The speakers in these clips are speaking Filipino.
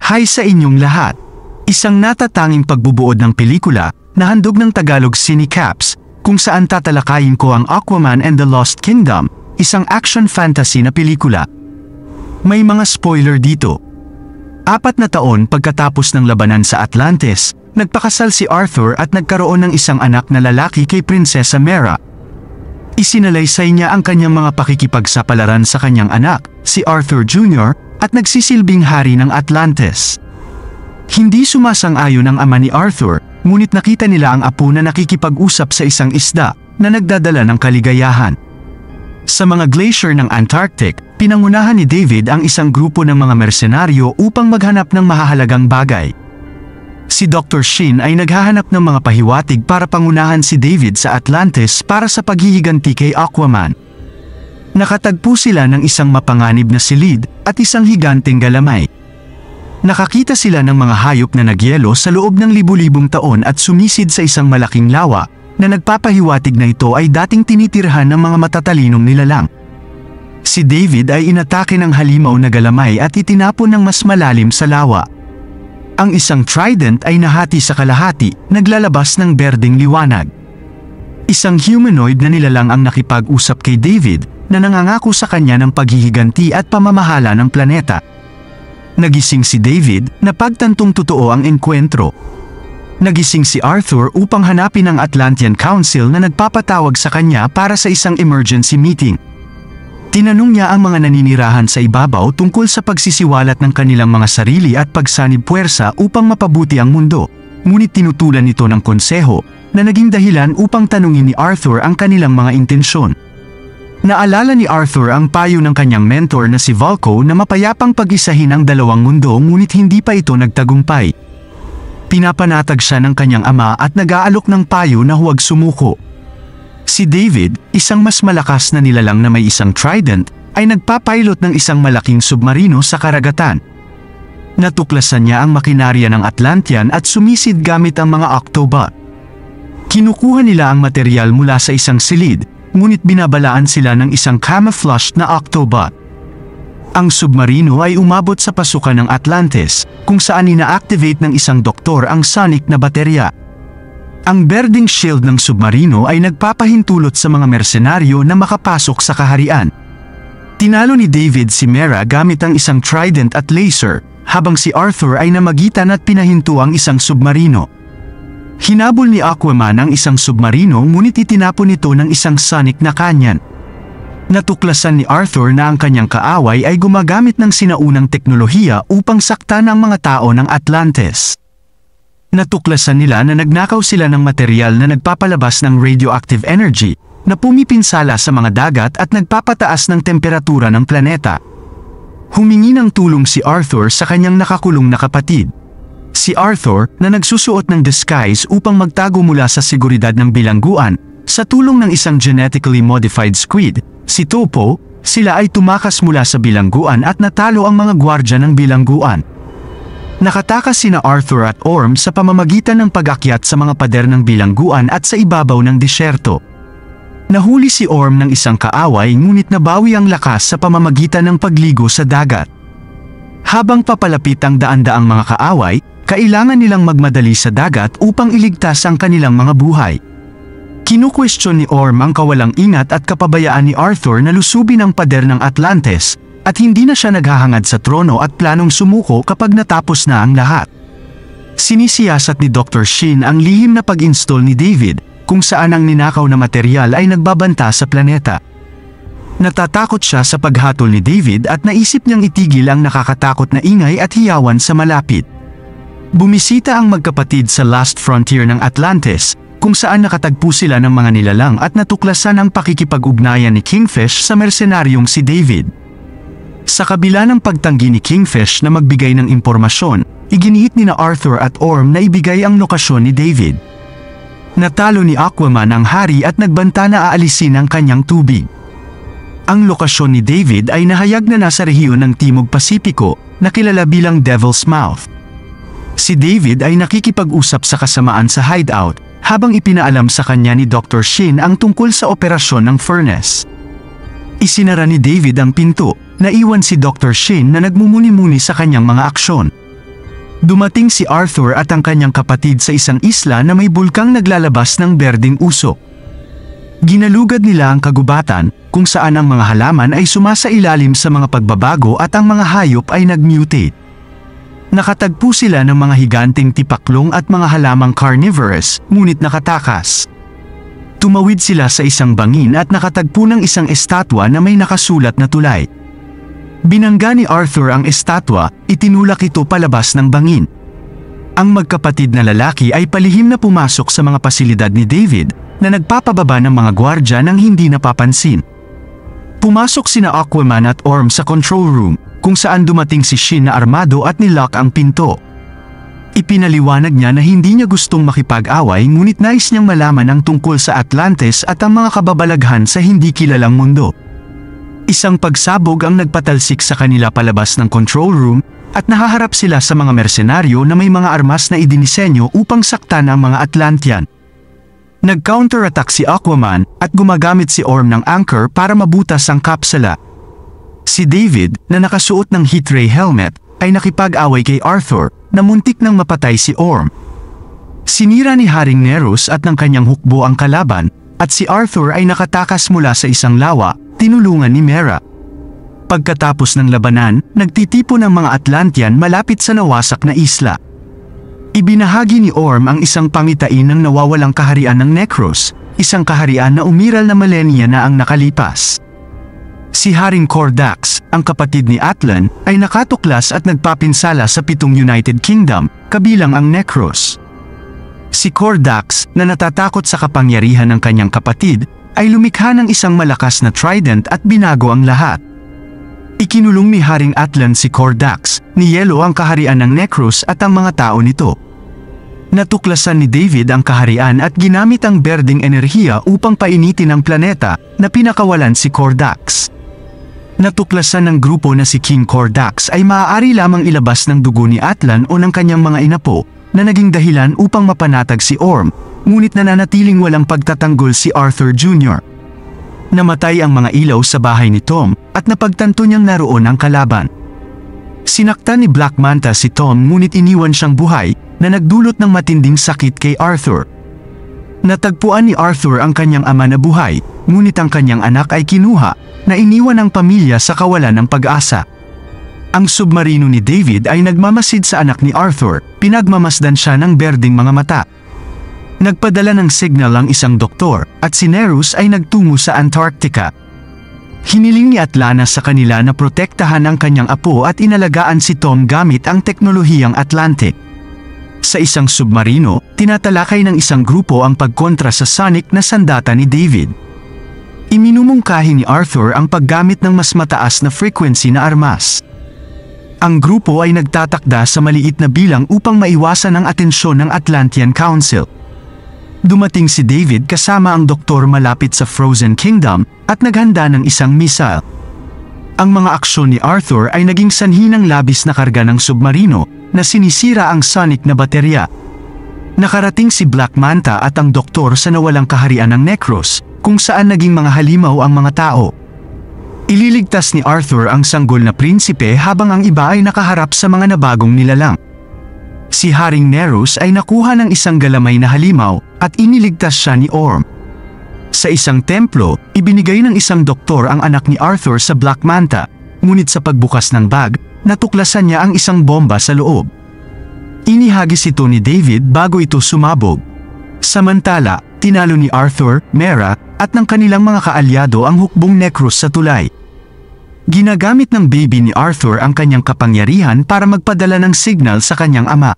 Hi sa inyong lahat! Isang natatanging pagbubuod ng pelikula na handog ng Tagalog Cinecaps kung saan tatalakayin ko ang Aquaman and the Lost Kingdom, isang action fantasy na pelikula. May mga spoiler dito. 4 na taon pagkatapos ng labanan sa Atlantis, nagpakasal si Arthur at nagkaroon ng isang anak na lalaki kay Prinsesa Mera. Isinalaysay niya ang kanyang mga pakikipagsapalaran sa kanyang anak, si Arthur Jr., at nagsisilbing hari ng Atlantis. Hindi sumasang-ayon ang ama ni Arthur, ngunit nakita nila ang apo na nakikipag-usap sa isang isda na nagdadala ng kaligayahan. Sa mga glacier ng Antarctic, pinangunahan ni David ang isang grupo ng mga mersenaryo upang maghanap ng mahahalagang bagay. Si Dr. Shin ay naghahanap ng mga pahiwatig para pangunahan si David sa Atlantis para sa paghihiganti kay Aquaman. Nakatagpo sila ng isang mapanganib na silid at isang higanteng galamay. Nakakita sila ng mga hayop na nagyelo sa loob ng libu-libong taon at sumisid sa isang malaking lawa na nagpapahiwatig na ito ay dating tinitirhan ng mga matatalinong nilalang. Si David ay inatake ng halimaw na galamay at itinapon ng mas malalim sa lawa. Ang isang trident ay nahati sa kalahati, naglalabas ng berdeng liwanag. Isang humanoid na nilalang ang nakipag-usap kay David na nangangako sa kanya ng paghihiganti at pamamahala ng planeta. Nagising si David na pagtantong totoo ang enkwentro. Nagising si Arthur upang hanapin ang Atlantean Council na nagpapatawag sa kanya para sa isang emergency meeting. Tinanong niya ang mga naninirahan sa ibabaw tungkol sa pagsisiwalat ng kanilang mga sarili at pagsanib puwersa upang mapabuti ang mundo, ngunit tinutulan nito ng konseho na naging dahilan upang tanungin ni Arthur ang kanilang mga intensyon. Naalala ni Arthur ang payo ng kanyang mentor na si Vulko na mapayapang pag-isahin ang dalawang mundo ngunit hindi pa ito nagtagumpay. Pinapanatag siya ng kanyang ama at nag-aalok ng payo na huwag sumuko. Si David, isang mas malakas na nilalang na may isang trident, ay nagpapilot ng isang malaking submarino sa karagatan. Natuklasan niya ang makinarya ng Atlantean at sumisid gamit ang mga Octobot. Kinukuha nila ang material mula sa isang silid, ngunit binabalaan sila ng isang camouflaged na Octobot. Ang submarino ay umabot sa pasukan ng Atlantis, kung saan ina-activate ng isang doktor ang sonic na baterya. Ang berdeng shield ng submarino ay nagpapahintulot sa mga mersenaryo na makapasok sa kaharian. Tinalo ni David si Mera gamit ang isang trident at laser, habang si Arthur ay namagitan at pinahinto ang isang submarino. Hinabol ni Aquaman ang isang submarino ngunit itinapon ito ng isang sonic na kanyan. Natuklasan ni Arthur na ang kanyang kaaway ay gumagamit ng sinaunang teknolohiya upang saktan ang mga tao ng Atlantis. Natuklasan nila na nagnakaw sila ng material na nagpapalabas ng radioactive energy na pumipinsala sa mga dagat at nagpapataas ng temperatura ng planeta. Humingi ng tulong si Arthur sa kanyang nakakulong na kapatid. Si Arthur na nagsusuot ng disguise upang magtago mula sa seguridad ng bilangguan, sa tulong ng isang genetically modified squid, si Topo, sila ay tumakas mula sa bilangguan at natalo ang mga gwardya ng bilangguan. Nakatakas sina Arthur at Orm sa pamamagitan ng pag-akyat sa mga pader ng bilangguan at sa ibabaw ng disyerto. Nahuli si Orm ng isang kaaway ngunit nabawi ang lakas sa pamamagitan ng pagligo sa dagat. Habang papalapit ang daan-daang mga kaaway, kailangan nilang magmadali sa dagat upang iligtas ang kanilang mga buhay. Kinukwestiyon ni Orm ang kawalang ingat at kapabayaan ni Arthur na lusubin ang pader ng Atlantis, at hindi na siya naghahangad sa trono at planong sumuko kapag natapos na ang lahat. Sinisiyasat ni Dr. Shin ang lihim na pag-install ni David, kung saan ang ninakaw na material ay nagbabanta sa planeta. Natatakot siya sa paghatol ni David at naisip niyang itigil ang nakakatakot na ingay at hiyawan sa malapit. Bumisita ang magkapatid sa Last Frontier ng Atlantis, kung saan nakatagpo sila ng mga nilalang at natuklasan ang pakikipag-ugnayan ni Kingfish sa mersenaryong si David. Sa kabila ng pagtanggi ni Kingfish na magbigay ng impormasyon, iginiit ni Arthur at Orm na ibigay ang lokasyon ni David. Natalo ni Aquaman ang hari at nagbanta na aalisin ang kanyang tubig. Ang lokasyon ni David ay nahayag na nasa rehiyon ng Timog Pasipiko, na kilala bilang Devil's Mouth. Si David ay nakikipag-usap sa kasamaan sa hideout, habang ipinaalam sa kanya ni Dr. Shin ang tungkol sa operasyon ng furnace. Isinara ni David ang pinto, naiwan si Dr. Shin na nagmumuni-muni sa kanyang mga aksyon. Dumating si Arthur at ang kanyang kapatid sa isang isla na may bulkang naglalabas ng berdeng usok. Ginalugad nila ang kagubatan, kung saan ang mga halaman ay sumasailalim sa mga pagbabago at ang mga hayop ay nag-mutate. Nakatagpo sila ng mga higanteng tipaklong at mga halamang carnivorous, ngunit nakatakas. Tumawid sila sa isang bangin at nakatagpo ng isang estatwa na may nakasulat na tulay. Binangga ni Arthur ang estatwa, itinulak ito palabas ng bangin. Ang magkapatid na lalaki ay palihim na pumasok sa mga pasilidad ni David, na nagpapababa ng mga gwardya nang hindi napapansin. Pumasok sina Aquaman at Orm sa control room, kung saan dumating si Shin na armado at nilock ang pinto. Ipinaliwanag niya na hindi niya gustong makipag-away ngunit nais niyang malaman ang tungkol sa Atlantis at ang mga kababalaghan sa hindi kilalang mundo. Isang pagsabog ang nagpatalsik sa kanila palabas ng control room at nahaharap sila sa mga mersenaryo na may mga armas na idinisenyo upang saktan ang mga Atlantean. Nag-counter-attack si Aquaman at gumagamit si Orm ng anchor para mabutas ang kapsula. Si David, na nakasuot ng heat ray helmet, ay nakipag-away kay Arthur na muntik nang mapatay si Orm. Sinira ni Haring Neros at ng kanyang hukbo ang kalaban at si Arthur ay nakatakas mula sa isang lawa, tinulungan ni Mera. Pagkatapos ng labanan, nagtitipon ang mga Atlantean malapit sa nawasak na isla. Ibinahagi ni Orm ang isang pangitain ng nawawalang kaharian ng Necros, isang kaharian na umiral na milenya na ang nakalipas. Si Haring Kordax, ang kapatid ni Atlan, ay nakatuklas at nagpapinsala sa 7 United Kingdom, kabilang ang Necros. Si Kordax, na natatakot sa kapangyarihan ng kanyang kapatid, ay lumikha ng isang malakas na trident at binago ang lahat. Ikinulong ni Haring Atlan si Kordax, niyelo ang kaharian ng Necros at ang mga tao nito. Natuklasan ni David ang kaharian at ginamit ang berdeng enerhiya upang painitin ang planeta na pinakawalan si Kordax. Natuklasan ng grupo na si King Kordax ay maaari lamang ilabas ng dugo ni Atlan o ng kanyang mga inapo na naging dahilan upang mapanatag si Orm, ngunit nananatiling walang pagtatanggol si Arthur Jr. Namatay ang mga ilaw sa bahay ni Tom at napagtanto niyang naroon ang kalaban. Sinaktan ni Black Manta si Tom ngunit iniwan siyang buhay na nagdulot ng matinding sakit kay Arthur. Natagpuan ni Arthur ang kanyang ama na buhay, ngunit ang kanyang anak ay kinuha na iniwan ang pamilya sa kawalan ng pag-asa. Ang submarino ni David ay nagmamasid sa anak ni Arthur, pinagmamasdan siya ng berdeng mga mata. Nagpadala ng signal ang isang doktor at si Nereus ay nagtungo sa Antarctica. Hiniling ni Atlantis sa kanila na protektahan ang kanyang apo at inalagaan si Tom gamit ang teknolohiyang Atlantic. Sa isang submarino, tinatalakay ng isang grupo ang pagkontra sa Sonic na sandata ni David. Iminumungkahi ni Arthur ang paggamit ng mas mataas na frequency na armas. Ang grupo ay nagtatakda sa maliit na bilang upang maiwasan ang atensyon ng Atlantean Council. Dumating si David kasama ang doktor malapit sa Frozen Kingdom at naghanda ng isang missile. Ang mga aksyon ni Arthur ay naging sanhi ng labis na karga ng submarino na sinisira ang Sonic na baterya. Nakarating si Black Manta at ang doktor sa nawalang kaharian ng Necros, kung saan naging mga halimaw ang mga tao. Ililigtas ni Arthur ang sanggol na prinsipe habang ang iba ay nakaharap sa mga nabagong nilalang. Si Haring Neros ay nakuha ng isang galamay na halimaw at iniligtas siya ni Orm. Sa isang templo, ibinigay ng isang doktor ang anak ni Arthur sa Black Manta, ngunit sa pagbukas ng bag, natuklasan niya ang isang bomba sa loob. Inihagis ito ni David bago ito sumabog. Samantala, tinalo ni Arthur, Mera, at ng kanilang mga kaalyado ang hukbong Necros sa tulay. Ginagamit ng baby ni Arthur ang kanyang kapangyarihan para magpadala ng signal sa kanyang ama.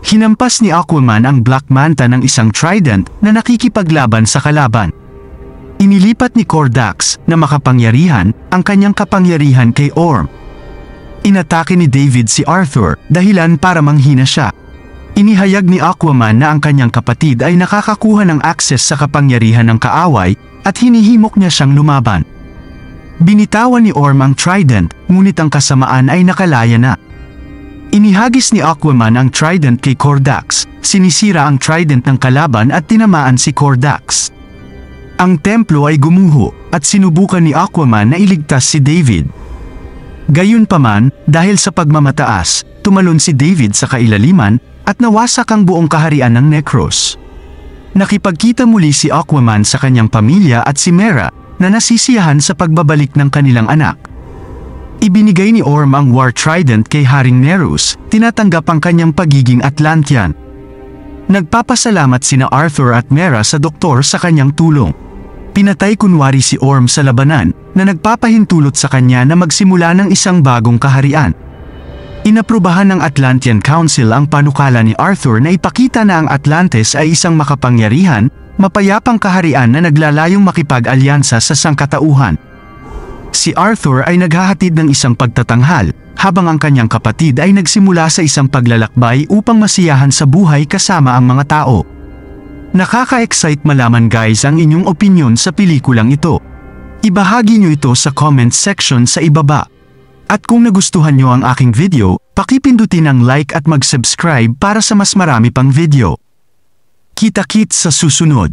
Hinampas ni Aquaman ang Black Manta ng isang trident na nakikipaglaban sa kalaban. Inilipat ni Kordax na makapangyarihan ang kanyang kapangyarihan kay Orm. Inatake ni David si Arthur dahilan para manghina siya. Inihayag ni Aquaman na ang kanyang kapatid ay nakakakuha ng access sa kapangyarihan ng kaaway at hinihimok niya siyang lumaban. Binitawan ni Orm ang trident, ngunit ang kasamaan ay nakalaya na. Inihagis ni Aquaman ang trident kay Kordax, sinisira ang trident ng kalaban at tinamaan si Kordax. Ang templo ay gumuho at sinubukan ni Aquaman na iligtas si David. Gayunpaman, dahil sa pagmamataas, tumalon si David sa kailaliman at nawasak ang buong kaharian ng Necros. Nakipagkita muli si Aquaman sa kanyang pamilya at si Mera na nasisiyahan sa pagbabalik ng kanilang anak. Ibinigay ni Orm ang War Trident kay Haring Nerus, tinatanggap ang kanyang pagiging Atlantean. Nagpapasalamat sina Arthur at Mera sa doktor sa kanyang tulong. Pinatay kunwari si Orm sa labanan na nagpapahintulot sa kanya na magsimula ng isang bagong kaharian. Inaprubahan ng Atlantean Council ang panukala ni Arthur na ipakita na ang Atlantis ay isang makapangyarihan, mapayapang kaharian na naglalayong makipag-alyansa sa sangkatauhan. Si Arthur ay naghahatid ng isang pagtatanghal, habang ang kanyang kapatid ay nagsimula sa isang paglalakbay upang masiyahan sa buhay kasama ang mga tao. Nakaka-excite malaman guys ang inyong opinyon sa pelikulang ito. Ibahagi nyo ito sa comment section sa ibaba. At kung nagustuhan nyo ang aking video, pakipindutin ang like at mag-subscribe para sa mas marami pang video. Kita-kits sa susunod.